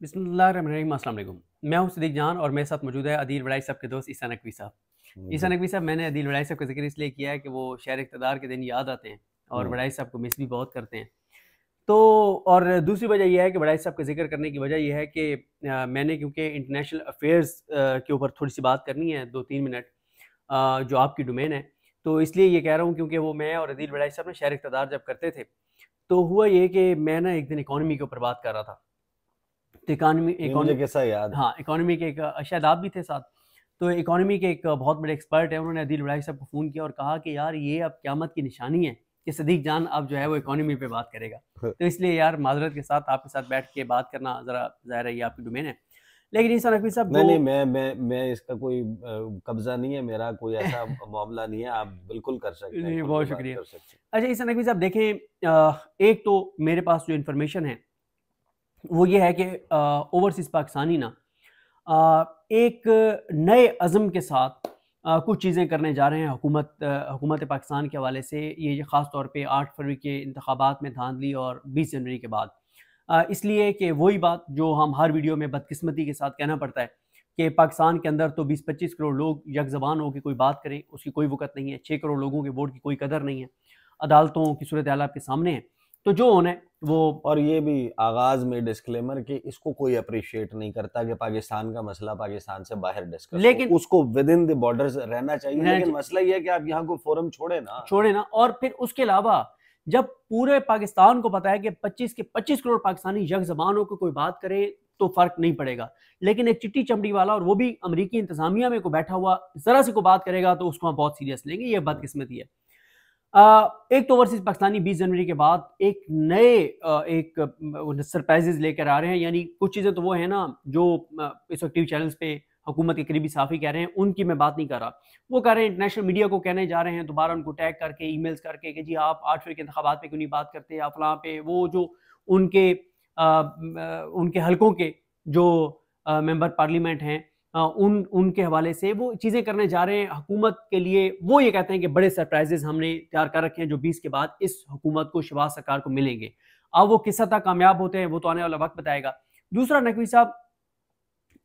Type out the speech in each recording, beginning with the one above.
बिस्मिल्लाहिर्रहमानिर्रहीम, अस्सलाम वालेकुम। मैं हूं सिद्दीक जान और मेरे साथ मौजूद है अदील वड़ाई साहब के दोस्त ईसा नकवी साहब। ईसा जी। नकवी साहब, मैंने अदील वड़ाई साहब का ज़िक्र इसलिए किया है कि वो शहर इक़्तिदार के दिन याद आते हैं और हुँ। वड़ाई साहब को मिस भी बहुत करते हैं। तो और दूसरी वजह ये है कि वड़ाई साहब का ज़िक्र करने की वजह ये है कि मैंने क्योंकि इंटरनेशनल अफ़ेयर्स के ऊपर थोड़ी-सी बात करनी है 2-3 मिनट, जो आपकी डोमेन है, तो इसलिए ये कह रहा हूँ क्योंकि वो मैं और अदील वड़ाई साहब ना शहर इक़्तिदार जब करते थे, तो हुआ ये कि मैं ना एक दिन इकॉनमी के ऊपर बात कर रहा था। तो इकॉनमी ये इकॉन मुझे किस्सा याद है। हाँ, इकोनॉमी के एक शायद आप भी थे साथ। तो इकोनॉमी के एक बहुत बड़े एक्सपर्ट हैं, उन्होंने अदील वड़ाई साहब को फ़ोन किया और कहा कि यार ये अब क़यामत की निशानी है कि सदीक जान अब जो है वो इकोनॉमी पे बात करेगा। तो इसलिए यार माज़रत के साथ आपके साथ बैठ के बात करना ज़रा ज़ाहिर है ये आपकी डोमेन है। लेकिन ईसा नकवी साहब नहीं, जो नहीं, मैं इसका कोई कब्ज़ा नहीं है मेरा, कोई ऐसा मामला नहीं है, आप बिल्कुल कर सकते हैं, जी, खुल के बहुत बात शुक्रिया। कर सकते हैं। अच्छा ईसा नकवी साहब देखें, एक तो मेरे पास जो इन्फॉर्मेशन है वो ये है कि ओवरसीज़ पाकिस्तानी ना एक नए अज़्म के साथ कुछ चीज़ें करने जा रहे हैं हुकूमत पाकिस्तान के हवाले से, ये ख़ास तौर पे 8 फरवरी के इंतखाबात में धांधली और 20 जनवरी के बाद। इसलिए कि वही बात जो हम हर वीडियो में बदकिस्मती के साथ कहना पड़ता है कि पाकिस्तान के अंदर तो 20-25 करोड़ लोग यकज़बान होकर कोई बात करें, उसकी कोई वक़्त नहीं है। 6 करोड़ लोगों के वोट की कोई कदर नहीं है। अदालतों की सूरत हाल आपके सामने है। तो जो होना है वो और ये भी आगाज़ में डिस्क्लेमर कि इसको कोई एप्रिशिएट नहीं करता कि पाकिस्तान का मसला पाकिस्तान से बाहर डिस्कस हो। लेकिन उसको विदिन द बॉर्डर्स रहना चाहिए, रहना लेकिन चाहिए। मसला ये है कि आप यहाँ को फोरम छोड़े ना। छोड़े ना, और फिर उसके अलावा जब पूरे पाकिस्तान को पता है कि 25 के 25 करोड़ पाकिस्तानी यकज़बान होकर कोई बात करे तो फर्क नहीं पड़ेगा, लेकिन एक चिट्टी चमड़ी वाला और वो भी अमेरिकी इंतजामिया में को बैठा हुआ जरा सी को बात करेगा तो उसको हम बहुत सीरियस लेंगे। ये बदकिस्मती है। एक तो ओवरसीज पाकिस्तानी 20 जनवरी के बाद एक नए एक सरप्राइजेज लेकर आ रहे हैं, यानी कुछ चीज़ें तो वो है ना जो इस वक्त टीवी चैनल्स पे हुकूमत के करीबी साफ़ी कह रहे हैं, उनकी मैं बात नहीं कर रहा। वो कह रहे हैं इंटरनेशनल मीडिया को कहने जा रहे हैं, दोबारा उनको टैग करके ईमेल्स करके कि जी आप 8 फरवरी के इंतखाबात पे क्यों नहीं बात करते, आप फलां पे वो जो उनके उनके हलकों के जो मेंबर पार्लियामेंट हैं, उनके हवाले से वो चीज़ें करने जा रहे हैं हुकूमत के लिए। वो ये कहते हैं कि बड़े सरप्राइजेस हमने तैयार कर रखे हैं जो 20 के बाद इस हुकूमत को, शहबाज सरकार को मिलेंगे। अब वो किस हद तक कामयाब होते हैं वो तो आने वाला वक्त बताएगा। दूसरा नकवी साहब,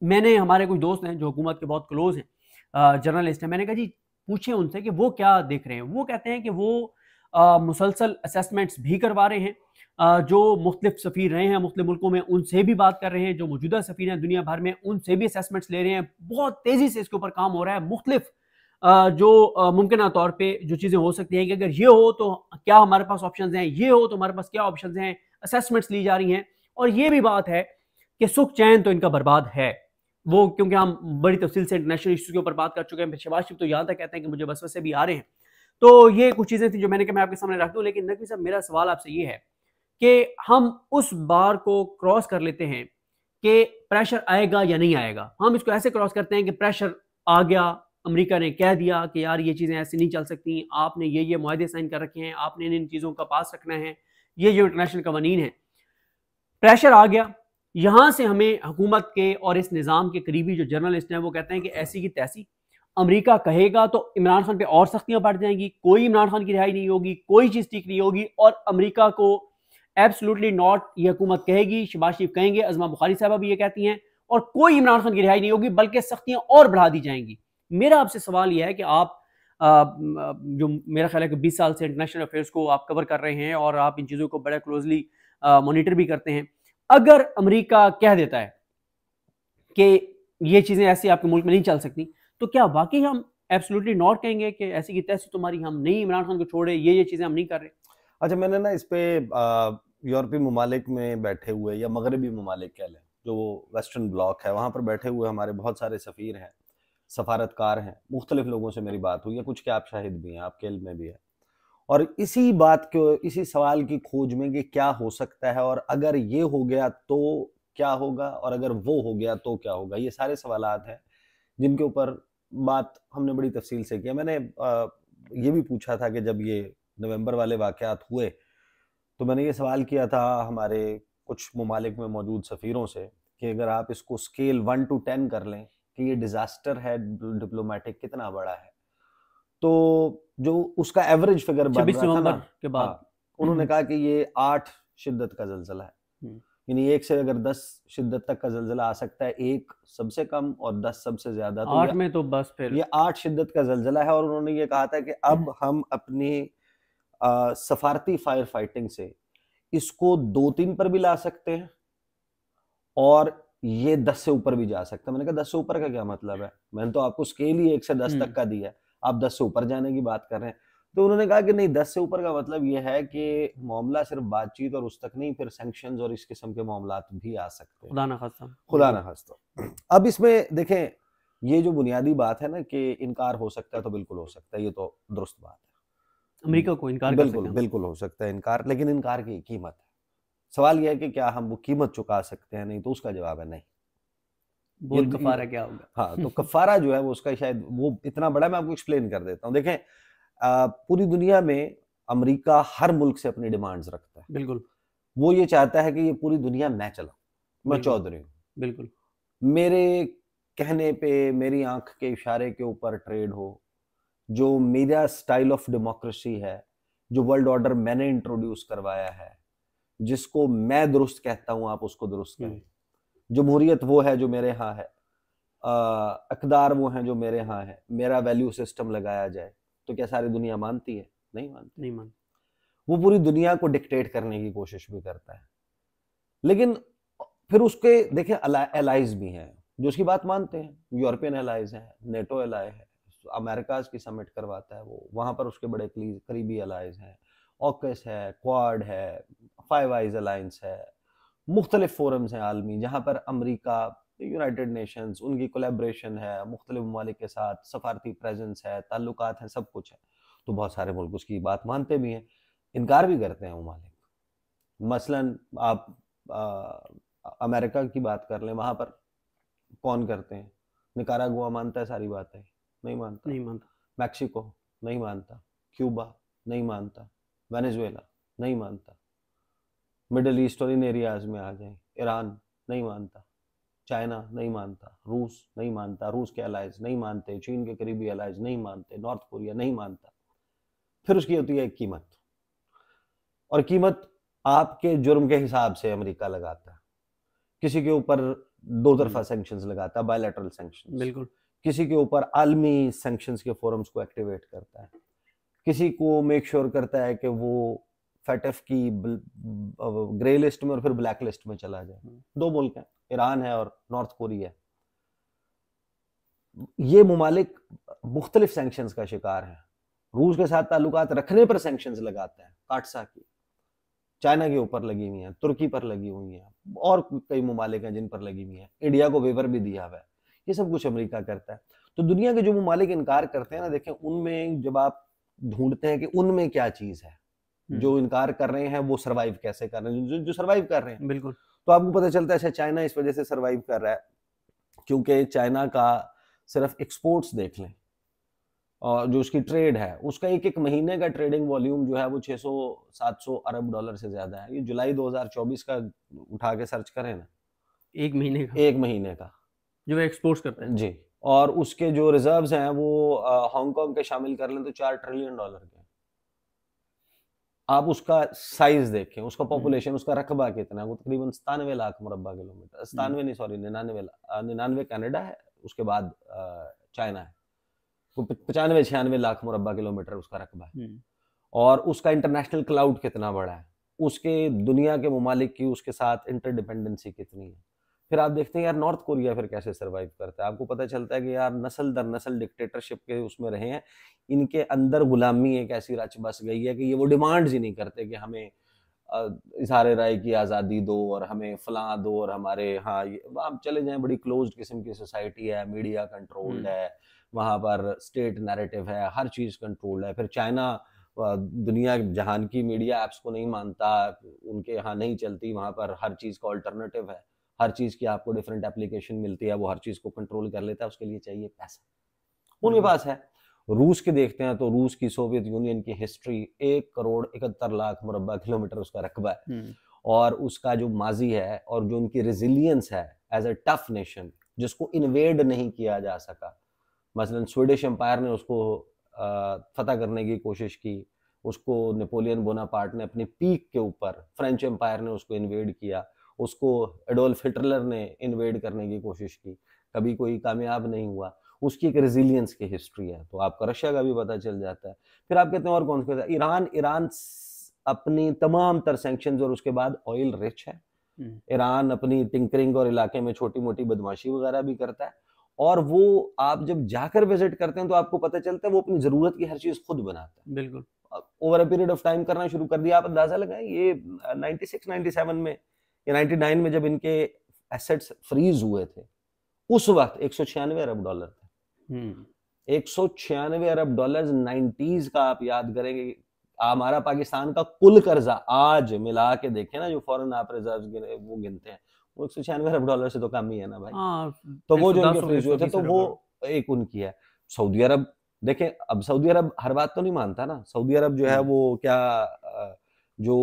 मैंने हमारे कुछ दोस्त हैं जो हुकूमत के बहुत क्लोज हैं, जर्नलिस्ट हैं, मैंने कहा जी पूछें उनसे कि वो क्या देख रहे हैं। वो कहते हैं कि वो मुसलसल असेसमेंट्स भी करवा रहे हैं, जो मुख्तलिफ सफ़ीर रहे हैं मुख्तलिफ मुल्कों में उनसे भी बात कर रहे हैं, जो मौजूदा सफ़ीर हैं दुनिया भर में उनसे भी असेसमेंट्स ले रहे हैं। बहुत तेज़ी से इसके ऊपर काम हो रहा है। मुख्तलिफ जो मुमकिन तौर पे जो चीज़ें हो सकती हैं कि अगर ये हो तो क्या हमारे पास ऑप्शंस हैं, ये हो तो हमारे पास क्या ऑप्शंस हैं, असेसमेंट्स ली जा रही हैं। और ये भी बात है कि सुख चैन तो इनका बर्बाद है। वो क्योंकि हम बड़ी तफसील से इंटरनेशनल इश्यूज के ऊपर बात कर चुके हैं, शहबाज शरीफ तो यहाँ तक कहते हैं कि मुझे वसवसे भी आ रहे हैं। तो ये कुछ चीज़ें थी जो मैंने कहा मैं आपके सामने रख दूं। लेकिन नकवी साहब, मेरा सवाल आपसे ये है कि हम उस बार को क्रॉस कर लेते हैं कि प्रेशर आएगा या नहीं आएगा। हम इसको ऐसे क्रॉस करते हैं कि प्रेशर आ गया, अमेरिका ने कह दिया कि यार ये चीज़ें ऐसे नहीं चल सकती, आपने ये मुआहदे साइन कर रखे हैं, आपने इन चीज़ों का पास रखना है, ये जो इंटरनेशनल कवानीन है। प्रेशर आ गया, यहां से हमें हुकूमत के और इस निज़ाम के करीबी जो जर्नलिस्ट हैं वो कहते हैं कि ऐसी की तैसी अमेरिका कहेगा तो इमरान खान पे और सख्तियां बढ़ जाएंगी, कोई इमरान खान की रिहाई नहीं होगी, कोई चीज़ ठीक नहीं होगी। और अमेरिका को एब्सोल्युटली नॉट ये हुकूमत कहेगी, शहबाज शरीफ कहेंगे, अज़मा बुखारी साहबा भी ये कहती हैं, और कोई इमरान खान की रिहाई नहीं होगी बल्कि सख्तियां और बढ़ा दी जाएंगी। मेरा आपसे सवाल यह है कि आप जो मेरा ख्याल है कि 20 साल से इंटरनेशनल अफेयर्स को आप कवर कर रहे हैं और आप इन चीज़ों को बड़ा क्लोजली मॉनिटर भी करते हैं, अगर अमेरिका कह देता है कि ये चीज़ें ऐसी आपके मुल्क में नहीं चल सकती, तो क्या वाकई हम एब्सोल्युटली नॉट कहेंगे कि ऐसी की तैसी तुम्हारी, हम नहीं इमरान खान को छोड़े, ये चीज़ें हम नहीं कर रहे? अच्छा, मैंने ना इस पे यूरोपीय ममालिक में बैठे हुए या मगरबी ममालिक कह लें, जो वेस्टर्न ब्लॉक है, वहाँ पर बैठे हुए हमारे बहुत सारे सफ़ीर हैं, सफारतकार हैं, मुख्तलिफ लोगों से मेरी बात हुई है, कुछ के आप शाहिद भी हैं, आपके इल्म में भी है। और इसी बात को, इसी सवाल की खोज में कि क्या हो सकता है और अगर ये हो गया तो क्या होगा और अगर वो हो गया तो क्या होगा, ये सारे सवालात हैं जिनके ऊपर बात हमने बड़ी तफसील से किया। मैंने ये भी पूछा था कि जब ये नवंबर वाले वाक़यात हुए तो मैंने ये सवाल किया था हमारे कुछ ममालिक में मौजूद सफ़ीरों से कि अगर आप इसको स्केल 1 to 10 कर लें कि ये डिज़ास्टर है डिप्लोमेटिक कितना बड़ा है, तो जो उसका एवरेज फिगर बन 26 रहा था नवंबर ना, के बाद। हाँ, उन्होंने कहा कि ये 8 शिद्दत का ज़लज़ला है। यानी 1 से अगर 10 शिद्दत तक का जल्जला आ सकता है, 1 सबसे कम और 10 सबसे ज्यादा, तो 8 में तो बस फिर ये 8 शिद्दत का जल्जला है। और उन्होंने ये कहा था कि अब हम अपनी सफारती फायर फाइटिंग से इसको 2-3 पर भी ला सकते हैं और ये 10 से ऊपर भी जा सकता है। मैंने कहा 10 से ऊपर का क्या मतलब है, मैंने तो आपको स्केल ही 1 से 10 तक का दिया है, आप 10 से ऊपर जाने की बात कर रहे हैं। तो उन्होंने कहा कि नहीं, 10 से ऊपर का मतलब ये है कि मामला सिर्फ बातचीत और उस तक नहीं, फिर सैंक्शंस और इस किस्म के मामलात भी आ सकते हैं, खुदा ना खास्ता। खुदा ना खास्ता। अब इसमें देखें, ये जो बुनियादी बात है ना कि इनकार हो सकता है, तो बिल्कुल हो सकता है, ये तो दुरुस्त बात है। अमेरिका को इनकार कर सकते बिल्कुल हैं। बिल्कुल हो सकता है इनकार, लेकिन इनकार की कीमत है। सवाल यह है कि क्या हम वो कीमत चुका सकते हैं, नहीं तो उसका जवाब है नहीं। बोल कफारा क्या होगा? हाँ, तो कफारा जो है वो उसका शायद वो इतना बड़ा, मैं आपको एक्सप्लेन कर देता हूँ। देखें, पूरी दुनिया में अमेरिका हर मुल्क से अपनी डिमांड्स रखता है। बिल्कुल। वो ये चाहता है कि ये पूरी दुनिया मैं चलाऊं, मैं बिल्कुल। चौधरी हूँ, बिल्कुल। मेरे कहने पे, मेरी आंख के इशारे के ऊपर ट्रेड हो, जो मेरा स्टाइल ऑफ डेमोक्रेसी है, जो वर्ल्ड ऑर्डर मैंने इंट्रोड्यूस करवाया है, जिसको मैं दुरुस्त कहता हूं आप उसको दुरुस्त कहें। जमहूरियत वो है जो मेरे यहाँ है, अकदार वो हैं जो मेरे यहाँ है, मेरा वैल्यू सिस्टम लगाया जाए, तो क्या सारी दुनिया मानती है? नहीं मानती। नहीं मानती। वो पूरी दुनिया को डिक्टेट करने की कोशिश भी करता है, लेकिन फिर उसके देखें एलाइज भी हैं जो उसकी बात मानते हैं। यूरोपियन एलाइज हैं, नेटो एलाई है, अमेरिका की समिट करवाता है वो, वहां पर उसके बड़े करीबी एलाइज हैं, ऑकस है, क्वाड है, फाइव आइज अलायंस है, मुख्तलिफ फोरम्स हैं आलमी जहां पर अमेरिका, यूनाइटेड नेशंस, उनकी कोलेब्रेशन है, मुख्तलिफ ममालिक के साथ सफारती प्रेजेंस है, ताल्लुकात हैं, सब कुछ है। तो बहुत सारे मुल्क उसकी बात मानते भी हैं, इनकार भी करते हैं ममालिक। मसलन आप अमेरिका की बात कर लें, वहां पर कौन करते हैं? निकारागुआ मानता है सारी बातें? नहीं मानता। नहीं मानता। मैक्सिको नहीं मानता, क्यूबा नहीं मानता, वेनेजुएला नहीं मानता, मिडल ईस्ट और इन एरियाज में आ जाए, ईरान नहीं मानता, चाइना नहीं मानता, रूस नहीं मानता, रूस के अलाइज नहीं मानते, चीन के करीबी अलाइज नहीं मानते, नॉर्थ कोरिया नहीं मानता। फिर उसकी होती है कीमत, और कीमत आपके जुर्म के हिसाब से अमेरिका लगाता है। किसी के ऊपर दो तरफा सैंक्शंस लगाता है, बायलैटरल सैंक्शंस। बिल्कुल। किसी के ऊपर आलमी सैंक्शंस के फोरम्स को एक्टिवेट करता है, किसी को मेक श्योर करता है कि वो फैटफ की ग्रे लिस्ट में और फिर ब्लैक लिस्ट में चला जाए। 2 मुल्क हैं, ईरान है और नॉर्थ कोरिया। ये मुमालिक मुख्तलिफ सैंक्शंस का शिकार है। रूस के साथ ताल्लुकात रखने पर सैंक्शंस लगाता है, काटसा की, चाइना के ऊपर लगी हुई हैं, तुर्की पर लगी हुई हैं, और कई मुमालिक हैं जिन पर लगी हुई हैं, इंडिया को वेवर भी दिया हुआ है। ये सब कुछ अमेरिका करता है। तो दुनिया के जो मुमालिक इनकार करते हैं ना, देखें उनमें जब आप ढूंढते हैं कि उनमें क्या चीज है, जो इनकार कर रहे हैं वो सरवाइव कैसे कर रहे हैं, जो सरवाइव कर रहे हैं, बिल्कुल, तो आपको पता चलता है अच्छा चाइना इस वजह से सरवाइव कर रहा है क्योंकि चाइना का सिर्फ एक्सपोर्ट्स देख लें और जो उसकी ट्रेड है, उसका एक महीने का ट्रेडिंग वॉल्यूम जो है वो 600-700 अरब डॉलर से ज्यादा है। ये जुलाई 2024 का उठा के सर्च करें ना, 1 महीने का, 1 महीने का जो एक्सपोर्ट करते हैं जी। और उसके जो रिजर्व्स हैं वो हांगकांग के शामिल कर लें तो $4 ट्रिलियन के। आप उसका साइज देखें, उसका पॉपुलेशन, उसका रकबा कितना है, वो तकरीबन 97 लाख मुरब्बा किलोमीटर, 97 नहीं सॉरी 99 कनाडा है, उसके बाद चाइना है, वो 95-96 लाख मुरब्बा किलोमीटर उसका रकबा है। और उसका इंटरनेशनल क्लाउड कितना बड़ा है, उसके दुनिया के ममालिक की उसके साथ इंटरडिपेंडेंसी कितनी है। फिर आप देखते हैं यार नॉर्थ कोरिया फिर कैसे सर्वाइव करता है। आपको पता चलता है कि यार नस्ल दर नस्ल डिक्टेटरशिप के उसमें रहे हैं, इनके अंदर गुलामी एक ऐसी रच बस गई है कि ये वो डिमांड्स ही नहीं करते कि हमें इजहार राय की आज़ादी दो और हमें फलां दो और हमारे हाँ आप चले जाएं, बड़ी क्लोज्ड किस्म की सोसाइटी है, मीडिया कंट्रोल्ड है, वहाँ पर स्टेट नैरेटिव है, हर चीज़ कंट्रोल्ड है। फिर चाइना दुनिया जहान की मीडिया एप्स को नहीं मानता, उनके यहाँ नहीं चलती, वहाँ पर हर चीज़ का ऑल्टरनेटिव है, हर चीज़ की आपको डिफरेंट एप्लीकेशन मिलती है, वो हर चीज़ को कंट्रोल कर लेता है, उसके लिए चाहिए पैसा, उनके पास है। रूस के देखते हैं तो रूस की सोवियत यूनियन की हिस्ट्री 1,71,00,000 मुरब्बा किलोमीटर उसका रकबा है, और उसका जो माजी है और जो उनकी रेजिलियंस है एज अ टफ नेशन जिसको इन्वेड नहीं किया जा सका। मसलन स्वीडिश एम्पायर ने उसको फतह करने की कोशिश की, उसको नेपोलियन बोनापार्ट ने अपनी पीक के ऊपर, फ्रेंच एम्पायर ने उसको इन्वेड किया, उसको एडोल्फ हिटलर ने इन्वेड करने की कोशिश की, कभी कोई कामयाब नहीं हुआ। उसकी एक रेजिलियंस की हिस्ट्री है। तो आपको रशिया का भी पता चल जाता है। फिर आप कहते हैं और कौन सा, ईरान, अपनी तमाम तर सैंक्शंस और उसके बाद ऑयल रिच है। ईरान अपनी टिंकरिंग और इलाके में छोटी मोटी बदमाशी वगैरह भी करता है, और वो आप जब जाकर विजिट करते हैं तो आपको पता चलता है वो अपनी जरूरत की हर चीज खुद बनाता है। बिल्कुल। Over a period of time करना शुरू कर दिया। आप अंदाजा लगाएं, ये 96 97 में या 99 में जब इनके एसेट्स फ्रीज हुए थे, उस वक्त 196 अरब डॉलर थे। 196 अरब डॉलर 90s का आप याद करेंगे। हमारा पाकिस्तान का कुल कर्जा आज मिला के देखें ना, जो फॉरेन आप रिजर्व वो गिनते हैं, वो 196 अरब डॉलर से तो कम ही है ना भाई। तो वो जो उनके फ्रीज हुए थे, तो वो एक उनकी है। सऊदी अरब देखें, अब सऊदी अरब हर बात तो नहीं मानता ना। सऊदी अरब जो है वो क्या, जो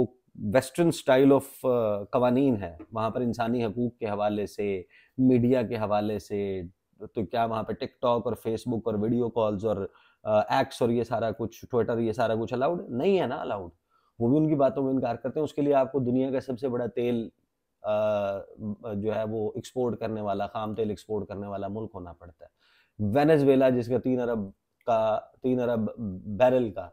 वेस्टर्न स्टाइल ऑफ कवानीन है वहां पर इंसानी हकूक के हवाले से, मीडिया के हवाले से, तो क्या वहां पर टिकटॉक और फेसबुक और वीडियो कॉल्स और एक्स और ये सारा कुछ, ट्विटर, ये सारा कुछ अलाउड नहीं है ना? अलाउड। वो भी उनकी बातों में इनकार करते हैं। उसके लिए आपको दुनिया का सबसे बड़ा तेल जो है वो एक्सपोर्ट करने वाला, खाम तेल एक्सपोर्ट करने वाला मुल्क होना पड़ता है। वेनेजुएला जिसका 3 अरब बैरल का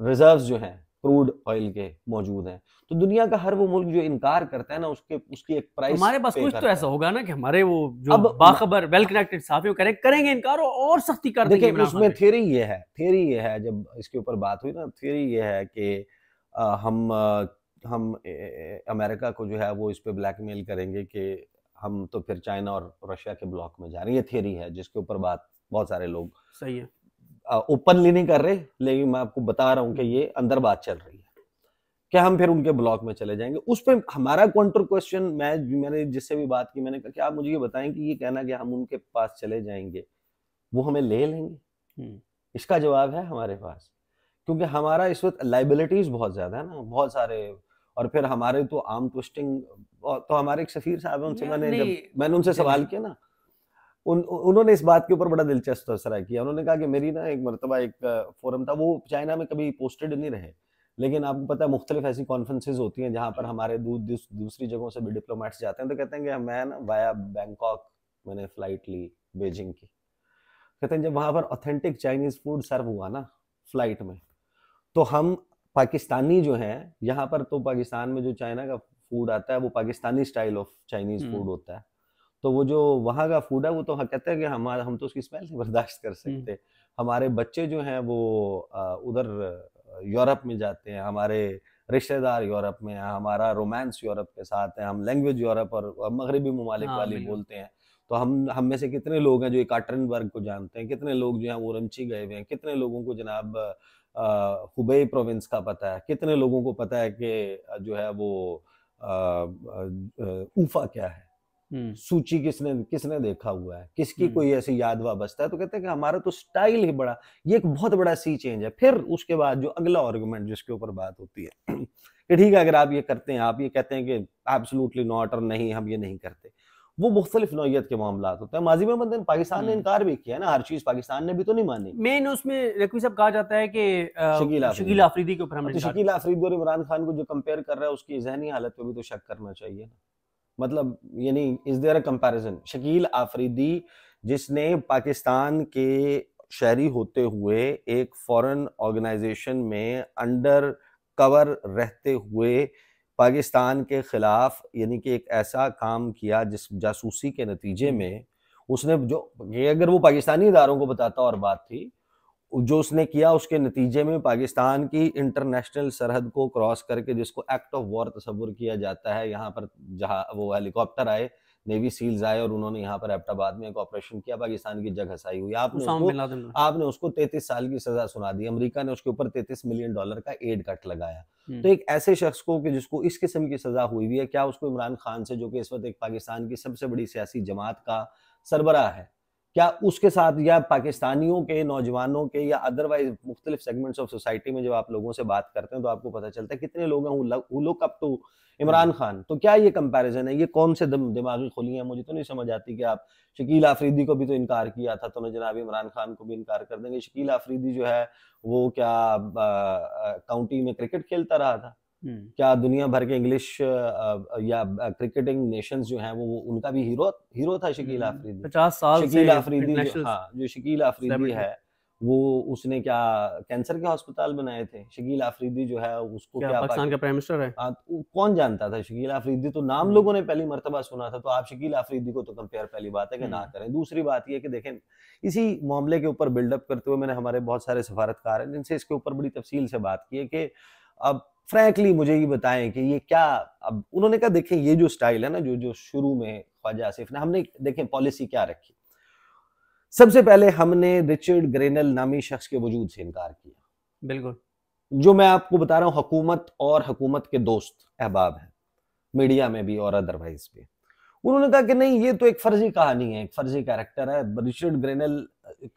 रिजर्व्स जो हैं क्रूड ऑयल के मौजूद हैं। तो दुनिया का हर वो मुल्क जो इनकार करता है ना, उसकी एक प्राइस हमारे पास कुछ तो ऐसा होगा ना कि हमारे वो जो बाखबर वेल कनेक्टेड साथियों करेंगे इनकार और सख्ती कर देंगे। देखिए उसमें थियरी ये है जब इसके ऊपर बात हुई ना, थियरी ये है कि हम अमेरिका को जो है वो इस पे ब्लैकमेल करेंगे कि हम तो फिर चाइना और रशिया के ब्लॉक में जा रहे हैं। ये थियरी है जिसके ऊपर बात बहुत सारे लोग सही है ओपनली नहीं कर रहे, लेकिन मैं आपको बता रहा हूं कि ये अंदर बात चल रही है कि हम फिर उनके ब्लॉक में चले जाएंगे। उस पर हमारा काउंटर क्वेश्चन, मैंने जिससे भी बात की, मैंने कहा कि आप मुझे ये बताएं कि ये कहना कि हम उनके पास चले जाएंगे, वो हमें ले लेंगे? इसका जवाब है हमारे पास, क्योंकि हमारा इस वक्त लाइबिलिटीज बहुत ज्यादा है ना, बहुत सारे। और फिर हमारे तो आर्म ट्विस्टिंग, तो हमारे एक सफीर साहब हैं, उनसे मैंने उनसे सवाल किया ना, उन्होंने इस बात के ऊपर बड़ा दिलचस्प तबसरा किया। उन्होंने कहा कि मेरी ना एक मरतबा एक फोरम था, वो चाइना में कभी पोस्टेड नहीं रहे, लेकिन आपको पता है मुख्तलिफ ऐसी कॉन्फ्रेंसेज होती हैं जहां पर हमारे दूसरी जगहों से भी डिप्लोमेट्स जाते हैं। तो कहते हैं कि मैं ना वाया बैंकॉक मैंने फ्लाइट ली बीजिंग की। कहते हैं जब वहां पर ऑथेंटिक चाइनीज फूड सर्व हुआ ना फ्लाइट में, तो हम पाकिस्तानी जो हैं, यहाँ पर तो पाकिस्तान में जो चाइना का फूड आता है वो Pakistani style of Chinese food होता है। तो वो जो वहाँ का फूड है वो तो कहते हैं कि हम तो उसकी स्मेल नहीं बर्दाश्त कर सकते। हमारे बच्चे जो हैं वो उधर यूरोप में जाते हैं, हमारे रिश्तेदार यूरोप में हैं, हमारा रोमांस यूरोप के साथ है, हम लैंग्वेज यूरोप और मगरबी ममालिक वाली बोलते हैं। तो हम में से कितने लोग हैं जो काटरनबर्ग को जानते हैं, कितने लोग जो हैं वो रंची गए हुए हैं, कितने लोगों को जनाब हुबेई प्रोविंस का पता है, कितने लोगों को पता है कि जो है वो ऊफा क्या है, सूची किसने देखा हुआ है, किसकी कोई ऐसी याद वाबस्ता है। तो कहते हैं कि हमारा तो स्टाइल ही बड़ा, ये एक बहुत बड़ा सी चेंज है। फिर उसके बाद जो अगला आर्गुमेंट जिसके ऊपर बात होती है कि ठीक है अगर आप ये करते हैं, आप ये कहते हैं कि एब्सोल्युटली नॉट और नहीं हम ये नहीं करते, वो मुख्तलिफ नौयत के मामला होते हैं। माजी में मतलब पाकिस्तान ने इनकार भी किया ना, हर चीज पाकिस्तान ने भी तो नहीं मानी। मेन उसमें रकवी साहब कहा जाता है कि शकील आफरीदी के ऊपर हमने, तो शकील आफरीदी और इमरान खान को जो कंपेयर कर रहा है उसकी जहनी हालत पे भी तो शक करना चाहिए ना। मतलब यानी is there a comparison? Shakil Afridi जिसने पाकिस्तान के शहरी होते हुए एक फॉरेन ऑर्गेनाइजेशन में अंडर कवर रहते हुए पाकिस्तान के खिलाफ यानी कि एक ऐसा काम किया जिस जासूसी के नतीजे में उसने जो, ये अगर वो पाकिस्तानी इदारों को बताता और बात थी, जो उसने किया उसके नतीजे में पाकिस्तान की इंटरनेशनल सरहद को क्रॉस करके, जिसको एक्ट ऑफ वॉर तस्वुर किया जाता है, यहाँ पर जहाँ वो हेलीकॉप्टर आए, नेवी सील्स आए और उन्होंने यहाँ पर एबटाबाद में एक ऑपरेशन किया, पाकिस्तान की जगह हसाई हुई, आपने उसको 33 साल की सजा सुना दी। अमेरिका ने उसके ऊपर $33 मिलियन का एड कट लगाया। तो एक ऐसे शख्स को कि जिसको इस किस्म की सजा हुई हुई है, क्या उसको इमरान खान से, जो कि इस वक्त एक पाकिस्तान की सबसे बड़ी सियासी जमात का सरबराह है, क्या उसके साथ या पाकिस्तानियों के नौजवानों के या अदरवाइज मुख्तलिफ सेगमेंट्स ऑफ सोसाइटी में जब आप लोगों से बात करते हैं तो आपको पता चलता है कितने लोग हैं who look up to Imran Khan. तो क्या ये कंपैरिजन है? ये कौन से दिमागी खुली है? मुझे तो नहीं समझ आती कि आप शकील आफरीदी को भी तो इनकार किया था, तो जनाब इमरान खान को भी इनकार कर देंगे। शकील आफरीदी जो है वो क्या काउंटी में क्रिकेट खेलता रहा था? क्या दुनिया भर के इंग्लिश या क्रिकेटिंग नेशंस जो हैं वो उनका भी हीरो था शकील आफरीदी। 50 साल शकील से आफरीदी जो शकील आफरीदी है वो उसने क्या कैंसर के हॉस्पिटल बनाए थे। शकील आफरीदी जो है उसको क्या पाकिस्तान का प्राइम मिनिस्टर है। कौन जानता था शकील आफरीदी, तो नाम लोगों ने पहली मर्तबा सुना था। तो आप शकील आफरीदी को तो कंपेयर पहली बात है कि ना करें। दूसरी बात यह कि देखें इसी मामले के ऊपर बिल्डअप करते हुए मैंने हमारे बहुत सारे सफारतकार हैं जिनसे इसके ऊपर बड़ी तफसील से बात की है कि अब फ्रैंकली मुझे ये बताएं कि ये क्या। अब उन्होंने कहा देखें ये जो स्टाइल है ना जो शुरू में ख्वाजा आसिफ ने, हमने देखें पॉलिसी क्या रखी। सबसे पहले हमने रिचर्ड ग्रेनल नामी शख्स के वजूद से इनकार किया। बिल्कुल, जो मैं आपको बता रहा हूं हुकूमत और हुकूमत के दोस्त अहबाब हैं मीडिया में भी और अदरवाइज भी। उन्होंने कहा कि नहीं ये तो एक फर्जी कहानी है, एक फर्जी कैरेक्टर है। रिचर्ड ग्रेनल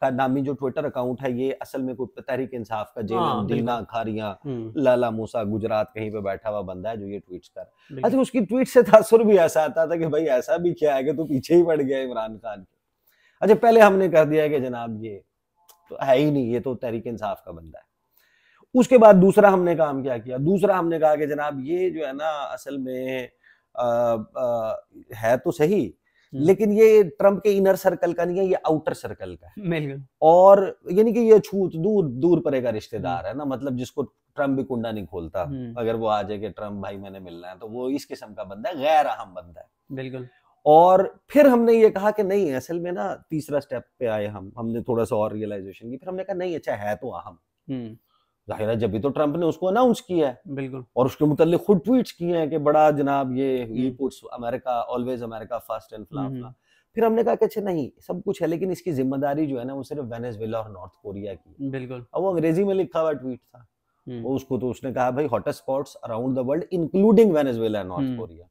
का नामी जो ट्विटर अकाउंट है ये असल में कोई तहरीक इंसाफ का जेलम दीना खारियां लाला मूसा गुजरात कहीं पे बैठा हुआ बंदा है जो ये ट्वीट्स कर। अच्छा उसकी ट्वीट से तासुर भी ऐसा आता था कि भाई ऐसा भी क्या है कि तू पीछे ही पड़ गया इमरान खान के। अच्छा पहले हमने कर दिया कि जनाब ये तो है ही नहीं, ये तो तहरीक इंसाफ का बंदा है। उसके बाद दूसरा हमने काम क्या किया, दूसरा हमने कहा कि जनाब ये जो है ना असल में है तो सही लेकिन ये ट्रंप के इनर सर्कल का नहीं है, ये आउटर सर्कल का है। और यानी कि ये छूत दूर दूर परे का रिश्तेदार है ना, मतलब जिसको ट्रंप भी कुंडा नहीं खोलता। अगर वो आ जाए कि ट्रंप भाई मैंने मिलना है तो वो इस किस्म का बंदा है, गैर अहम बंदा है। बिल्कुल। और फिर हमने ये कहा कि नहीं असल में ना तीसरा स्टेप पे आए हमने थोड़ा सा और रियलाइजेशन की। फिर हमने कहा नहीं अच्छा है तो अहम, जाहिर है जब भी तो ट्रंप ने उसको अनाउंस किया है। बिल्कुल। और उसके मुताल्लिक खुद ट्वीट्स किए हैं कि बड़ा जनाब ये he puts America always America first and फला। फिर हमने कहा कि अच्छा नहीं सब कुछ है लेकिन इसकी जिम्मेदारी जो है ना वो सिर्फ वेनेजुएला और नॉर्थ कोरिया की। बिल्कुल। अब वो अंग्रेजी में लिखा हुआ ट्वीट था उसको, तो उसने कहा भाई hottest spots around the world including Venezuela and north Korea.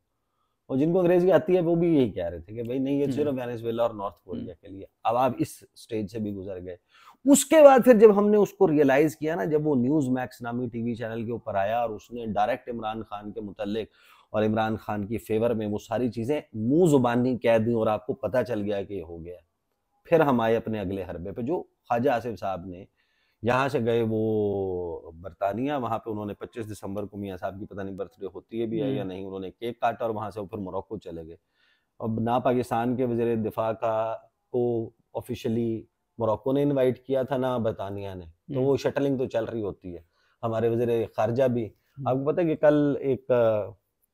और जिनको अंग्रेजी आती है वो भी यही कह रहे थे कि भाई नहीं ये सिर्फ वेनेजुएला और नॉर्थ कोरिया के लिए। अब आप इस स्टेज से भी गुजर गए। उसके बाद फिर जब हमने उसको रियलाइज किया ना, जब वो न्यूज मैक्स नामी टीवी चैनल के ऊपर आया और उसने डायरेक्ट इमरान खान के मुताल्लिक और इमरान खान की फेवर में वो सारी चीजें मुंह जुबानी कह दी और आपको पता चल गया कि ये हो गया, फिर हम आए अपने अगले हरबे पे। जो ख्वाजा आसिफ साहब ने यहाँ से गए वो बरतानिया, वहां पे उन्होंने 25 दिसंबर को मियाँ साहब की पता नहीं बर्थडे होती है भी है या नहीं, उन्होंने केक काटा और वहां से फिर मोरक्को चले गए। अब ना पाकिस्तान के वज़ीर दिफा का को ऑफिशियली मोरक्को ने इनवाइट किया था ना बरतानिया ने, तो वो शटलिंग तो चल रही होती है। हमारे वज़ीर खारजा भी, आपको पता है कि कल एक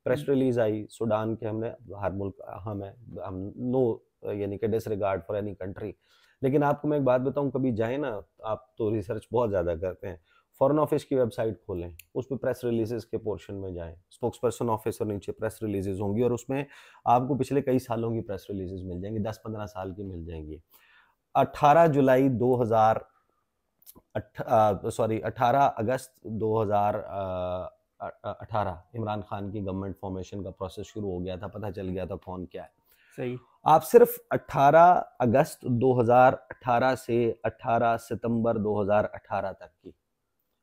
प्रेस रिलीज आई सूडान के, हमने हर मुल्क हम नो यानी कि डिसरिगार्ड फॉर एनी कंट्री, लेकिन आपको मैं एक बात बताऊं, कभी जाए ना आप तो रिसर्च बहुत ज़्यादा करते हैं, फॉरेन ऑफिस की वेबसाइट खोलें, उस पर प्रेस रिलीजेस के पोर्शन में जाएं, स्पोक्स पर्सन ऑफिस और नीचे प्रेस रिलीजेस होंगी और उसमें आपको पिछले कई सालों की प्रेस रिलीजेस मिल जाएंगी, 10-15 साल की मिल जाएंगी। 18 अगस्त 2018 इमरान खान की गवर्नमेंट फॉर्मेशन का प्रोसेस शुरू हो गया था, पता चल गया था कौन क्या है। सही। आप सिर्फ 18 अगस्त 2018 से 18 सितंबर 2018 तक की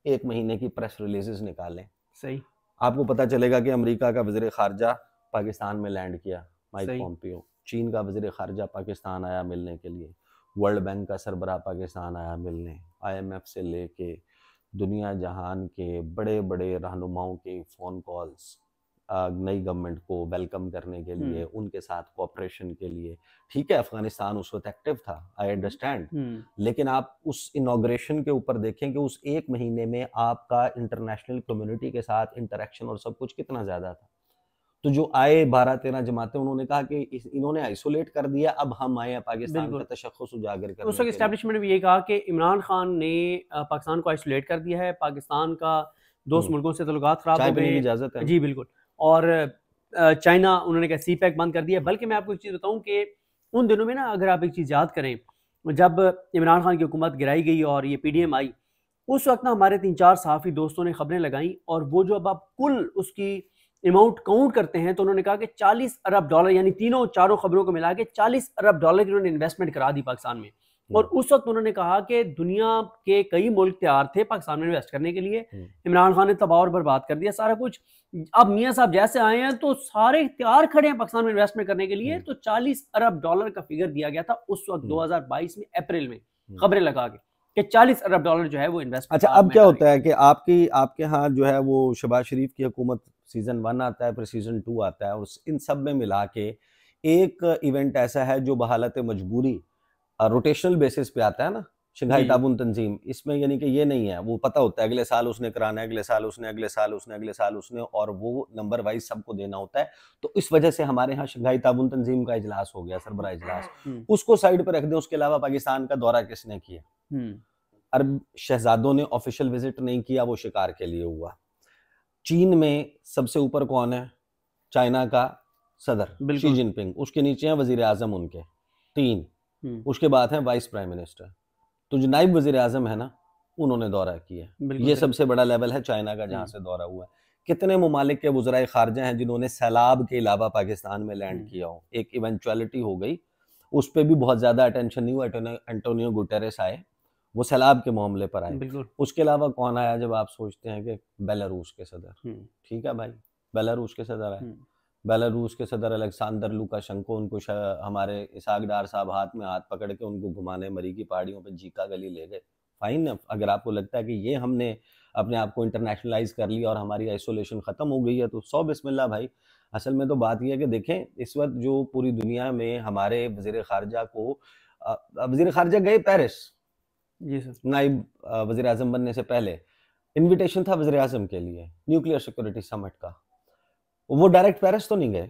1 महीने की प्रेस रिलीजेस निकालें। सही। आपको पता चलेगा कि अमेरिका का वज़ीर खारजा पाकिस्तान में लैंड किया, माइक पॉम्पियो। चीन का वज़ीर खारजा पाकिस्तान आया मिलने के लिए। वर्ल्ड बैंक का सरबराह पाकिस्तान आया मिलने। IMF से लेके दुनिया जहान के बड़े बड़े रहनुमाओं के फ़ोन कॉल्स नई गवर्नमेंट को वेलकम करने के लिए, उनके साथ कोऑपरेशन के लिए। ठीक है अफगानिस्तान उस वक्त एक्टिव था, आई अंडरस्टैंड, लेकिन आप उस इनॉग्रेशन के ऊपर देखें कि उस 1 महीने में आपका इंटरनेशनल कम्युनिटी के साथ इंटरेक्शन और सब कुछ कितना ज्यादा था। तो जो आए 12-13 जमातें, उन्होंने कहा कि इन्होंने आइसोलेट कर दिया, अब हम आए पाकिस्तान का तशख्खुस उजागर करने। उस वक्त एस्टैब्लिशमेंट ने भी ये कहा कि इमरान खान ने पाकिस्तान को आइसोलेट कर दिया है, पाकिस्तान का दोस्त मुल्कों से तल्लुकात खराब हो गए, इजाजत है। जी बिल्कुल। और चाइना उन्होंने कहा CPEC बंद कर दिया। बल्कि मैं आपको एक चीज़ बताऊं कि उन दिनों में ना, अगर आप एक चीज़ याद करें, जब इमरान खान की हुकूमत गिराई गई और ये PDM आई, उस वक्त ना हमारे 3-4 सहाफ़ी दोस्तों ने खबरें लगाई और वो जो अब आप कुल उसकी अमाउंट काउंट करते हैं तो उन्होंने कहा कि $40 अरब, यानी तीनों चारों खबरों को मिला के $40 अरब की उन्होंने इन्वेस्टमेंट करा दी पाकिस्तान में। और उस वक्त उन्होंने कहा कि दुनिया के कई मुल्क तैयार थे पाकिस्तान में इन्वेस्ट करने के लिए, इमरान खान ने तबाह और बर्बाद कर दिया सारा कुछ। अब मियाँ साहब जैसे आए हैं तो सारे तैयार खड़े हैं पाकिस्तान में इन्वेस्टमेंट करने के लिए। तो $40 अरब का फिगर दिया गया था उस वक्त 2022 में अप्रैल में, खबरें लगा के कि 40 अरब डॉलर जो है वो इन्वेस्ट। अच्छा, अब क्या होता है कि आपके यहाँ जो है वो शहबाज शरीफ की हुकूमत सीजन 1 आता है, फिर सीजन 2 आता है, और इन सब में मिला के एक इवेंट ऐसा है जो बहालत मजबूरी रोटेशनल बेसिस पे आता है ना, शंघाई ताबून तंजीम। इसमें यानी कि ये नहीं है, वो पता होता है अगले साल उसने कराना है, अगले साल उसने, अगले साल उसने, अगले साल उसने, और वो नंबर वाइज सबको देना होता है। तो इस वजह से हमारे यहाँ शंघाई ताबून तंजीम का इजलास हो गया, सरबराह इजलास, उसको साइड पर रख दें। उसके अलावा पाकिस्तान का दौरा किसने किया? अरब शहजादों ने ऑफिशियल विजिट नहीं किया, वो शिकार के लिए हुआ। चीन में सबसे ऊपर कौन है? चाइना का सदर शी जिनपिंग, उसके नीचे हैं वजीर आजम उनके 3, उसके बाद है वाइस प्राइम मिनिस्टर। तो जो नाइब वजीर आजम है ना, उन्होंने दौरा किया। ये सबसे बड़ा लेवल है चाइना का जहां से दौरा हुआ है। कितने मुमालिक के वज़राए खारजा हैं जिन्होंने सैलाब के अलावा पाकिस्तान में लैंड किया हो? एक इवेंचुअलिटी हो गई, उस पर भी बहुत ज्यादा अटेंशन नहीं हुआ। एंटोनियो गुटेरेस आए, वो सैलाब के मामले पर आए। उसके अलावा कौन आया? जब आप सोचते हैं कि बेलारूस के सदर, ठीक है भाई, बेलारूस के सदर आए। बेलारूस के सदर अलेक्सांडर लुकाशेंको, उनको हमारे इसहाक डार साहब हाथ में हाथ पकड़ के उनको घुमाने मरी की पहाड़ियों पे जीका गली ले गए। फाइन है, अगर आपको लगता है कि ये हमने अपने आप को इंटरनेशनलाइज कर लिया और हमारी आइसोलेशन खत्म हो गई है, तो सौ बिस्मिल्लाह भाई। असल में तो बात यह है कि देखें, इस वक्त जो पूरी दुनिया में हमारे वजीर खारजा को, वजीर खारजा गए पेरिस, जी सर, नाइब वजीर आजम बनने से पहले इन्विटेशन था वजीर आजम के लिए न्यूक्लियर सिक्योरिटी समिट का, वो डायरेक्ट पेरिस तो नहीं गए,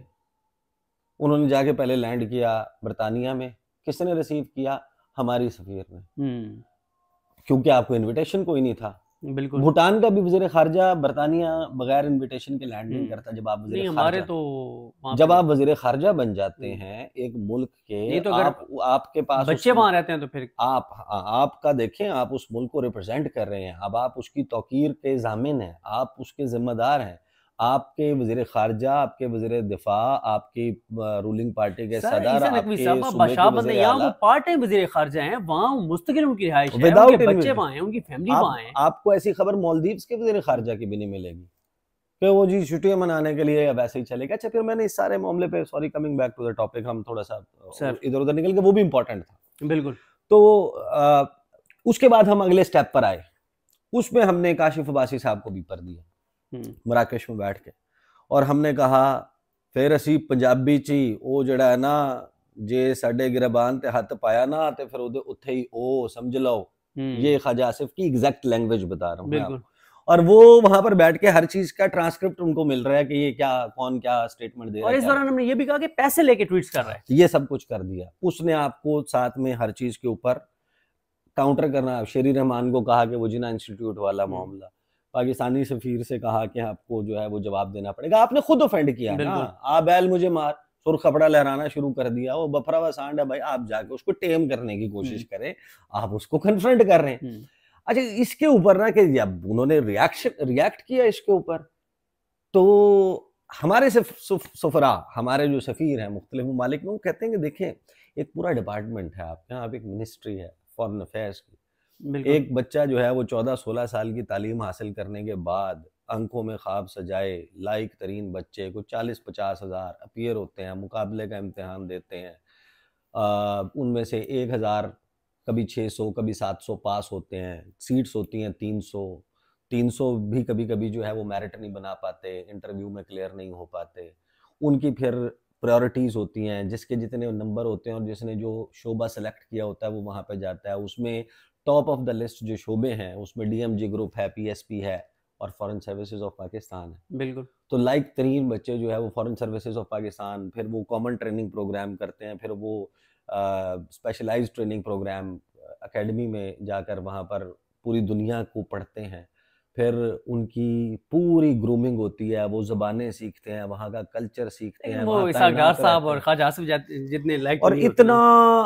उन्होंने जाके पहले लैंड किया बरतानिया में। किसने रिसीव किया? हमारी सफीर ने, क्योंकि आपको इनविटेशन कोई नहीं था। बिल्कुल। भूटान का भी वजीर खारजा बरतानिया बगैर इनविटेशन के लैंड नहीं करता। जब आप वजीर खारजा, तो जब आप वजीर खारजा बन जाते हैं एक मुल्क के, तो आपके पास बच्चे वहां रहते हैं, तो फिर आपका देखें, आप उस मुल्क को रिप्रेजेंट कर रहे हैं, अब आप उसकी तौकीर के ज़ामिन हैं, आप उसके जिम्मेदार हैं। आपके वजीर खारजा, आपके वजीर दिफा, आपकी रूलिंग पार्टी के सदर, वो पार्ट टाइम वजीर खारजा हैं, वहाँ मुस्तकिल उनकी रिहाइश है, उनके बच्चे वहाँ हैं, उनकी फैमिली वहाँ है। आपको ऐसी खबर मालदीव्स के वजीर खारजा की भी नहीं मिलेगी कि वो जी छुट्टियां मनाने के लिए वैसे ही चलेगा। अच्छा, फिर मैंने इस सारे मामले पे, sorry coming back to the topic, हम थोड़ा सा इधर उधर निकल के, वो भी इंपॉर्टेंट था। बिल्कुल। तो उसके बाद हम अगले स्टेप पर आए, उसमें हमने काशिफ अब्बासी साहब को भी पर दिया मराकश में बैठ के, और हमने कहा फिर असी पंजाबी ची वो जड़ा है ना, जे साडे गिरबान ते हथ पाया ना, ते फिर उदे उत्थे ही ओ समझ लो। ये ख्वाजा आसिफ की एग्जैक्ट लैंग्वेज बता रहा हूँ मैं, और वो वहां पर बैठ के हर चीज का ट्रांसक्रिप्ट उनको मिल रहा है कि ये क्या, कौन क्या स्टेटमेंट दे रहा है। और इस दौरान हमने ये भी कहा कि पैसे लेके ट्वीट्स कर रहा है, ये सब कुछ कर दिया उसने। आपको साथ में हर चीज के ऊपर काउंटर करना। शेरी रहमान को कहा कि वो जिना इंस्टीट्यूट वाला मामला, पाकिस्तानी सफीर से कहा कि आपको जो है वो जवाब देना पड़ेगा। आपने खुद ऑफेंड किया ना, आप बैल मुझे मार, सुर खपड़ा लहराना शुरू कर दिया। वो बफरा व सांड है भाई, आप जाके उसको टेम करने की कोशिश करें, आप उसको कन्फ्रंट कर रहे हैं। अच्छा, इसके ऊपर ना कि जब उन्होंने रिएक्ट किया इसके ऊपर, तो हमारे सफरा, हमारे जो सफीर हैं मुख्तलिफ ममालिक में, वो कहते हैं कि देखें, एक पूरा डिपार्टमेंट है आपके यहाँ, आप एक मिनिस्ट्री है फॉरेन अफेयर्स की। एक बच्चा जो है वो 14-16 साल की तालीम हासिल करने के बाद अंकों में ख्वाब सजाए, लायक तरीन बच्चे को 40-50 हज़ार अपीयर होते हैं, मुकाबले का इम्तिहान देते हैं, उनमें से 1000, कभी 600, कभी 700 पास होते हैं, सीट्स होती हैं 300 भी कभी कभी जो है वो मेरिट नहीं बना पाते, इंटरव्यू में क्लियर नहीं हो पाते। उनकी फिर प्रायोरिटीज़ होती हैं, जिसके जितने नंबर होते हैं और जिसने जो शोबा सेलेक्ट किया होता है वो वहाँ पे जाता है। उसमें टॉप ऑफ द लिस्ट जो शोबे हैं उसमें डीएमजी ग्रुप है, पीएसपी है और फॉरेन सर्विसेज ऑफ पाकिस्तान है। बिल्कुल। तो लाइक तरीन बच्चे जो है वो फॉरेन सर्विसेज ऑफ पाकिस्तान, फिर वो कॉमन ट्रेनिंग प्रोग्राम करते हैं, फिर वो स्पेशलाइज्ड ट्रेनिंग प्रोग्राम एकेडमी में जाकर वहाँ पर पूरी दुनिया को पढ़ते हैं। फिर उनकी पूरी ग्रूमिंग होती है, वो ज़बानें सीखते हैं, वहाँ का कल्चर सीखते हैं, वो इसहाक डार साहब और ख्वाजा आसिफ जितने लायक, और इतना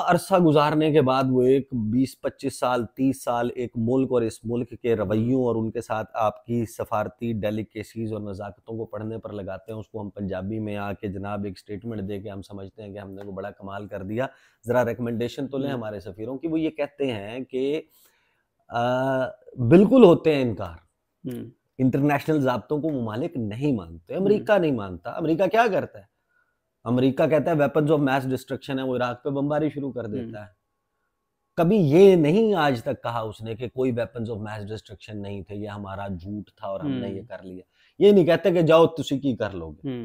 अरसा गुजारने के बाद वो एक 20-25 साल 30 साल एक मुल्क और इस मुल्क के रवैयों और उनके साथ आपकी सफारती डेलिकेसीज और नज़ाकतों को पढ़ने पर लगाते हैं। उसको हम पंजाबी में आके जनाब एक स्टेटमेंट दे के हम समझते हैं कि हमने को बड़ा कमाल कर दिया। ज़रा रिकमेंडेशन तो लें हमारे सफ़ीरों की। वो ये कहते हैं कि बिल्कुल होते हैं इनकार, इंटरनेशनल ज़ाब्तों को मुमालिक नहीं मानते। अमेरिका नहीं मानता। अमेरिका क्या करता है? अमेरिका कहता है वेपन्स ऑफ मैस डिस्ट्रक्शन है, वो इराक पे बमबारी शुरू कर देता है। कभी ये नहीं आज तक कहा उसने कि कोई वेपन्स ऑफ मैस डिस्ट्रक्शन नहीं थे, ये हमारा झूठ था और हमने ये कर लिया। ये नहीं कहते कि जाओ तुसी की कर लोगे।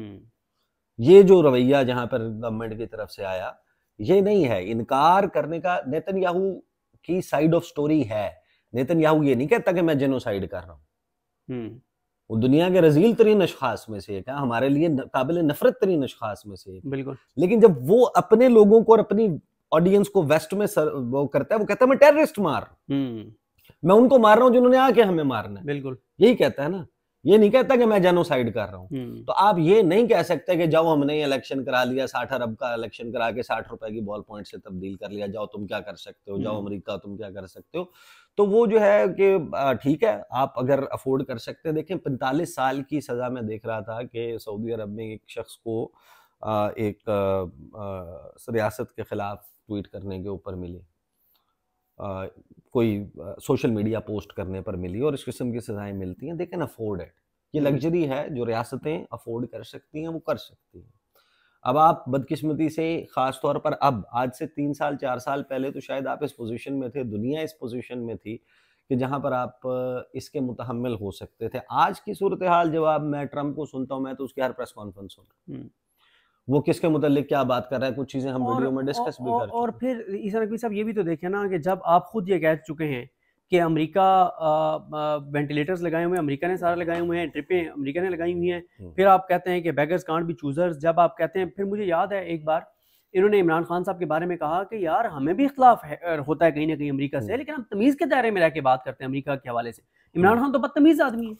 ये जो रवैया जहां पर गवर्नमेंट की तरफ से आया, ये नहीं है। इनकार करने का नेतन्याहू की साइड ऑफ स्टोरी है। नेतन्याहू ये नहीं कहता कि मैं जेनोसाइड कर रहा हूं। वो दुनिया के रजील तरीन अशखास में से एक है, हमारे लिए काबिल नफरत तरीन अशखास में से एक। बिल्कुल। लेकिन जब वो अपने लोगों को और अपनी ऑडियंस को वेस्ट में वो करता है, वो कहता है मैं टेररिस्ट मार, मैं उनको मार रहा हूं जिन्होंने आके हमें मारना है। बिल्कुल यही कहता है ना, ये नहीं कहता कि मैं जेनोसाइड कर रहा हूं। तो आप ये नहीं कह सकते कि जाओ हमने इलेक्शन करा लिया, 60 अरब का इलेक्शन करा के 60 रुपए की बॉल पॉइंट से तब्दील कर लिया, जाओ तुम क्या कर सकते हो, जाओ अमेरिका तुम क्या कर सकते हो। तो वो जो है कि ठीक है, आप अगर अफोर्ड कर सकते हैं। देखें 45 साल की सजा में देख रहा था कि सऊदी अरब में एक शख्स को एक रियासत के खिलाफ ट्वीट करने के ऊपर मिली, कोई सोशल मीडिया पोस्ट करने पर मिली, और इस किस्म की सजाएं मिलती हैं। They can afford it. ये लग्जरी है जो रियासतें अफोर्ड कर सकती हैं, वो कर सकती हैं। अब आप बदकिस्मती से खास तौर पर अब आज से 3 साल 4 साल पहले तो शायद आप इस पोजीशन में थे, दुनिया इस पोजीशन में थी कि जहां पर आप इसके मुतहम्मिल हो सकते थे। आज की सूरत हाल जब आप मैं ट्रंप को सुनता हूं, मैं तो उसकी हर प्रेस कॉन्फ्रेंस सुन रहा हूं, वो किसके मुतालिक क्या बात कर रहा है, कुछ चीजें हम वीडियो में डिस्कस भी कर चुके। और फिर ईसा नकवी साहब ये भी तो देखें ना कि जब आप खुद ये कह चुके हैं कि अमेरिका वेंटिलेटर्स लगाए हुए हैं, अमेरिका ने सारा लगाए हुए हैं, ट्रिपें अमेरिका ने लगाई हुई हैं, फिर आप कहते हैं कि बेगर्स कांट बी चूजर्स। जब आप कहते हैं, फिर मुझे याद है एक बार इन्होंने इमरान खान साहब के बारे में कहा कि यार हमें भी इख्तलाफ होता है कहीं ना कहीं अमेरिका से, लेकिन हम तमीज के दायरे में रह के बात करते हैं अमेरिका के हवाले से। इमरान खान तो बदतमीज आदमी है,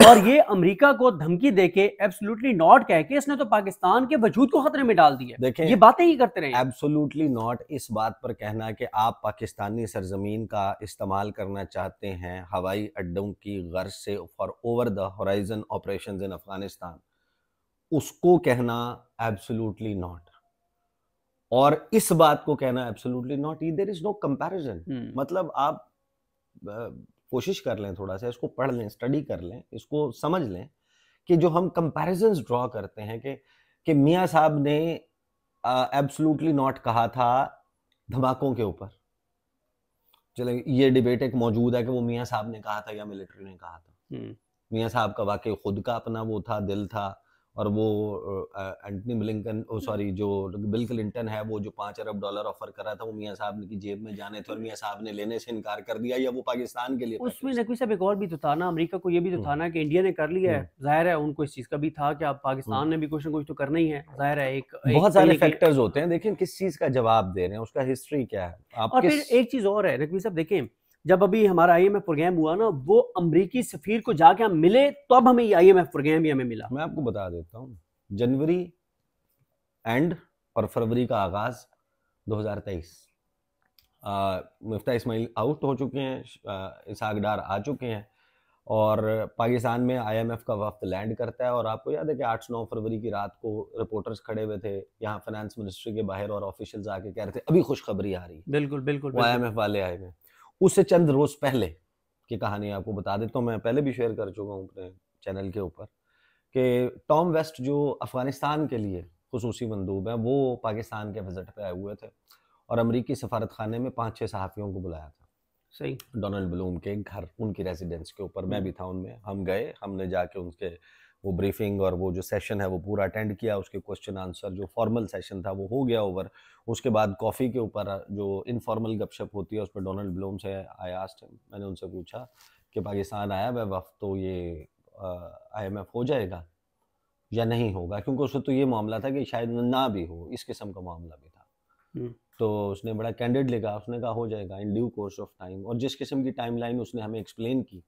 और ये अमेरिका को धमकी देके एब्सोल्युटली नॉट कह के इसने तो पाकिस्तान के वजूद को खतरे में डाल दिया। देखें, ये बातें ही करते रहे। एब्सोल्युटली नॉट इस बात पर कहना कि आप पाकिस्तानी सरजमीन का इस्तेमाल करना चाहते हैं हवाई अड्डों की गर्ज से for over the horizon operations in Afghanistan, उसको कहना एब्सोल्युटली नॉट, और इस बात को कहना absolutely not. There is no comparison. मतलब आप कोशिश कर लें, थोड़ा सा इसको पढ़ लें, स्टडी कर लें, इसको समझ लें कि जो हम कंपैरिजन्स ड्रॉ करते हैं कि मियाँ साहब ने एब्सोल्युटली नॉट कहा था धमाकों के ऊपर। चले ये डिबेट एक मौजूद है कि वो मियाँ साहब ने कहा था या मिलिट्री ने कहा था। मियाँ साहब का वाकई खुद का अपना वो था, दिल था, और वो एंटनी ब्लिंकन सॉरी जो बिल क्लिंटन है, वो जो $5 अरब ऑफर कर रहा था, वो मियाँ साहब की जेब में जाने थे और मियाँ साहब ने लेने से इनकार कर दिया, या वो पाकिस्तान के लिए। उसमें नकवी साहब एक और भी तो था ना, अमेरिका को ये भी तो था ना कि इंडिया ने कर लिया है, जाहिर है उनको इस चीज का भी था कि अब पाकिस्तान ने भी कुछ ना कुछ तो करना ही है, जाहिर है। एक बहुत सारे फैक्टर्स होते हैं, देखें किस चीज का जवाब दे रहे हैं, उसका हिस्ट्री क्या है आप। और फिर एक चीज और है नकवी साहब, देखें जब अभी हमारा IMF प्रोग्राम हुआ ना, वो अमरीकी सफीर को जाके हम मिले, तो अब हमें IMF प्रोग्राम भी हमें मिला। मैं आपको बता देता हूँ, जनवरी एंड और फरवरी का आगाज 2023, मुफ्ता इस्माइल आउट हो चुके हैं, इसहाक डार आ चुके हैं, और पाकिस्तान में IMF का वफ्द लैंड करता है। और आपको याद है कि 8-9 फरवरी की रात को रिपोर्टर्स खड़े हुए थे यहाँ फाइनेंस मिनिस्ट्री के बाहर, और ऑफिशियल्स आके कह रहे थे अभी खुशखबरी आ रही है। बिल्कुल बिल्कुल, वो IMF वाले आए हुए। उससे चंद रोज पहले की कहानी आपको बता देता हूँ, मैं पहले भी शेयर कर चुका हूँ अपने चैनल के ऊपर, कि टॉम वेस्ट जो अफगानिस्तान के लिए खुसूसी मंदूब हैं, वो पाकिस्तान के विजिट पे आए हुए थे, और अमरीकी सफारत खाने में 5-6 सहाफ़ियों को बुलाया था। सही, डोनाल्ड ब्लूम के घर, उनकी रेजिडेंस के ऊपर, मैं भी था उनमें। हम गए, हमने जाके उनके वो ब्रीफिंग और वो जो सेशन है वो पूरा अटेंड किया, उसके क्वेश्चन आंसर जो फॉर्मल सेशन था वो हो गया ओवर। उसके बाद कॉफ़ी के ऊपर जो इनफॉर्मल गपशप होती है, उस पर डोनाल्ड ब्लूम से आई आस्क्ड हिम, मैंने उनसे पूछा कि पाकिस्तान आया वह वक्त, तो ये IMF हो जाएगा या नहीं होगा, क्योंकि उससे तो ये मामला था कि शायद ना भी हो, इस किस्म का मामला भी था। तो उसने बड़ा कैंडिडली कहा, उसने कहा हो जाएगा in due course of time, और जिस किस्म की टाइमलाइन उसने हमें एक्सप्लेन की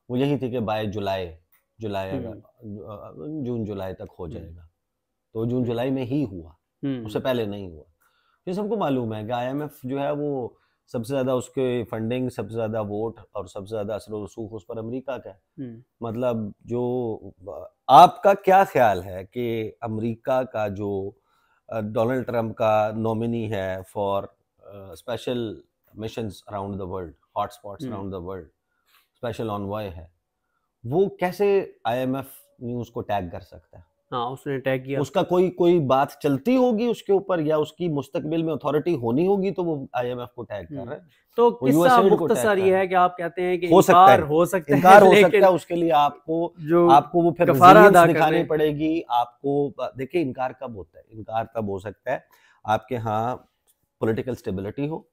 वो यही थी कि बाय जुलाई जून जुलाई तक हो जाएगा। तो जून जुलाई में ही हुआ, उससे पहले नहीं हुआ। ये सबको मालूम है कि IMF जो है वो सबसे ज़्यादा उसके फंडिंग, सबसे ज़्यादा वोट और सबसे ज़्यादा असर व रसूख उस पर अमेरिका का है। मतलब जो आपका क्या ख्याल है कि अमेरिका का जो डोनाल्ड ट्रंप का नॉमिनी है for special missions around the world, hotspots around the world, special envoy है, वो कैसे IMF न्यूज़ को टैग कर सकता है? हाँ, उसने अटैक किया। उसका कोई बात चलती होगी उसके ऊपर, या उसकी मुस्तकबिल में अथॉरिटी होनी होगी, तो वो IMF को टैग कर रहा है, तो वो किस्सा USAID को टैग मुख्तसर कर ये रहा है है। कि आप कहते हैं कि हो सकता इनकार है, हो सकता इनकार है, हो सकता लेकिन है, उसके लिए जो आपको वो फिर कफारा रेजिलियंस अदा कर दिखानी रहे हैं। पड़ेगी आपको। देखिए इनकार कब होता है? इनकार तब हो सकता है आपके यहाँ पॉलिटिकल स्टेबिलिटी हो,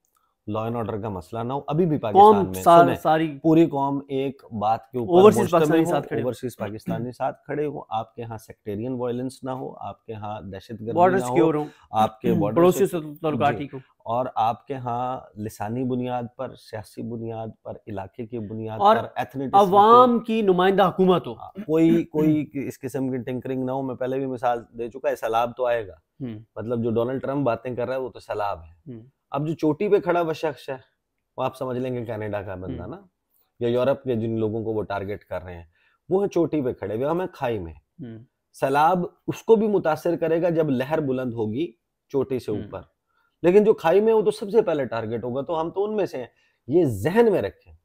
लॉ एंड ऑर्डर का मसला ना हो। अभी भी पाकिस्तान कौम में सुने, सारी पूरी कौम एक बात के ऊपर ओवरसीज मुज्तमिल पाकिस्तानी हो, साथ खड़े हो, ओवरसीज पाकिस्तानी साथ खड़े हो, आपके यहाँ सेक्टेरियन वायलेंस ना हो, आपके यहाँ दहशतगर्दी बॉर्डर ना हो, सिक्योर हो, आपके बॉर्डर पड़ोसियों से ताल्लुकात जी, ठीक हो, और आपके यहाँ लिसानी बुनियाद पर, सियासी बुनियाद पर, इलाके की बुनियाद और पर, एथनिसिटी, अवाम की नुमाइंदा हुकूमत हो। कोई इस किस्म की टिंकरिंग ना हो। मैं पहले भी मिसाल दे चुका है, सैलाब तो आएगा, मतलब जो डोनाल्ड ट्रंप बातें कर रहा है वो तो सैलाब है। अब जो चोटी पे खड़ा हुआ शख्स है, वो आप समझ लेंगे कनाडा का बंदा ना, या यूरोप के जिन लोगों को वो टारगेट कर रहे हैं, वो है चोटी पे खड़े हुए, हम हैं खाई में। सैलाब उसको भी मुतासिर करेगा जब लहर बुलंद होगी चोटी से ऊपर, लेकिन जो खाई में वो तो सबसे पहले टारगेट होगा, तो हम तो उनमें से हैं। ये जहन में रखें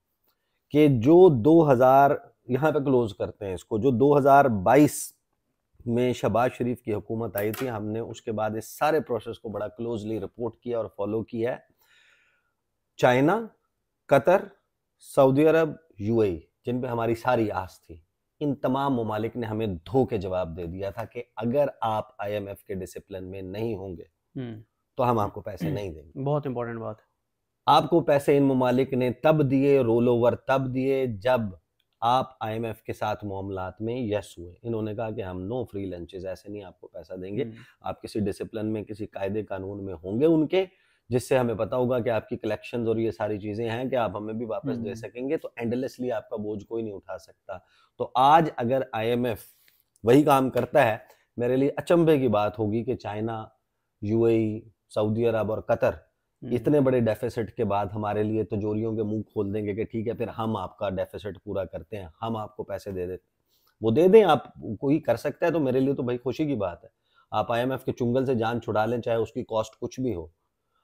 कि जो 2000, यहाँ पे क्लोज करते हैं इसको, जो 2022 में शहबाज शरीफ की हुकूमत आई थी, हमने उसके बाद इस सारे प्रोसेस को बड़ा क्लोजली रिपोर्ट किया और फॉलो किया है। चाइना, कतर, सऊदी अरब, UAE, जिन पे हमारी सारी आस थी, इन तमाम ममालिक ने हमें धो के जवाब दे दिया था कि अगर आप IMF के डिसिप्लिन में नहीं होंगे तो हम आपको पैसे नहीं देंगे। बहुत इंपॉर्टेंट बात है। आपको पैसे इन ममालिक ने तब दिए, रोल ओवर तब दिए, जब आप IMF के साथ मामलात में यस हुए। इन्होंने कहा कि हम नो फ्री लंचेस, ऐसे नहीं आपको पैसा देंगे, आप किसी डिसिप्लिन में, किसी कायदे कानून में होंगे उनके, जिससे हमें पता होगा कि आपकी कलेक्शंस और ये सारी चीजें हैं कि आप हमें भी वापस दे सकेंगे, तो एंडलेसली आपका बोझ कोई नहीं उठा सकता। तो आज अगर IMF वही काम करता है, मेरे लिए अचंभे की बात होगी कि चाइना, UAE, सऊदी अरब और कतर इतने बड़े डेफिसिट के बाद हमारे लिए तिजोरियों के मुंह खोल देंगे कि ठीक है फिर हम आपका डेफिसिट पूरा करते हैं, हम आपको पैसे दे देते। वो दे दें, आप कोई कर सकता है तो मेरे लिए तो भाई खुशी की बात है। आप IMF के चुंगल से जान छुड़ा लें, चाहे उसकी कॉस्ट कुछ भी हो।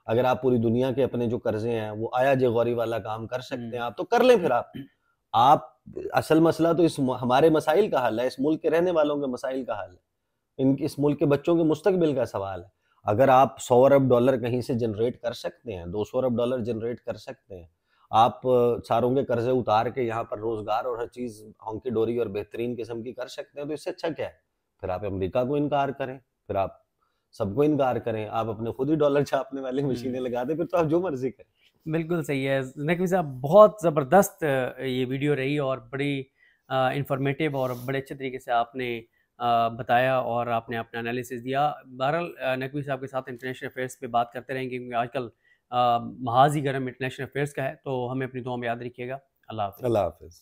अगर आप पूरी दुनिया के अपने जो कर्जे हैं वो आया जेगौरी वाला काम कर सकते हैं आप, तो कर लें फिर आप असल मसला तो इस हमारे मसाइल का हल है, इस मुल्क के रहने वालों के मसाइल का हल है, इस मुल्क के बच्चों के मुस्तकबिल का सवाल है। अगर आप 100 अरब डॉलर कहीं से जनरेट कर सकते हैं, 200 अरब डॉलर जनरेट कर सकते हैं, आप सारों के कर्जे उतार के यहाँ पर रोजगार और हर चीज होंकी डोरी और बेहतरीन किस्म की कर सकते हैं, तो इससे अच्छा क्या है? फिर आप अमेरिका को इनकार करें, फिर आप सबको इनकार करें, आप अपने खुद ही डॉलर छापने वाली मशीनें लगा दें, फिर तो आप जो मर्जी करें। बिल्कुल सही है नकवी साहब, बहुत ज़बरदस्त ये वीडियो रही और बड़ी इंफॉर्मेटिव और बड़े अच्छे तरीके से आपने बताया और आपने अपना एनालिसिस दिया। बहरहाल नकवी साहब के साथ इंटरनेशनल अफेयर्स पे बात करते रहेंगे, क्योंकि आजकल महाज ही गर्म इंटरनेशनल अफेयर्स का है, तो हमें अपनी दुआ में याद रखिएगा। अल्लाह हाफ़िज़। अल्लाह हाफिज़।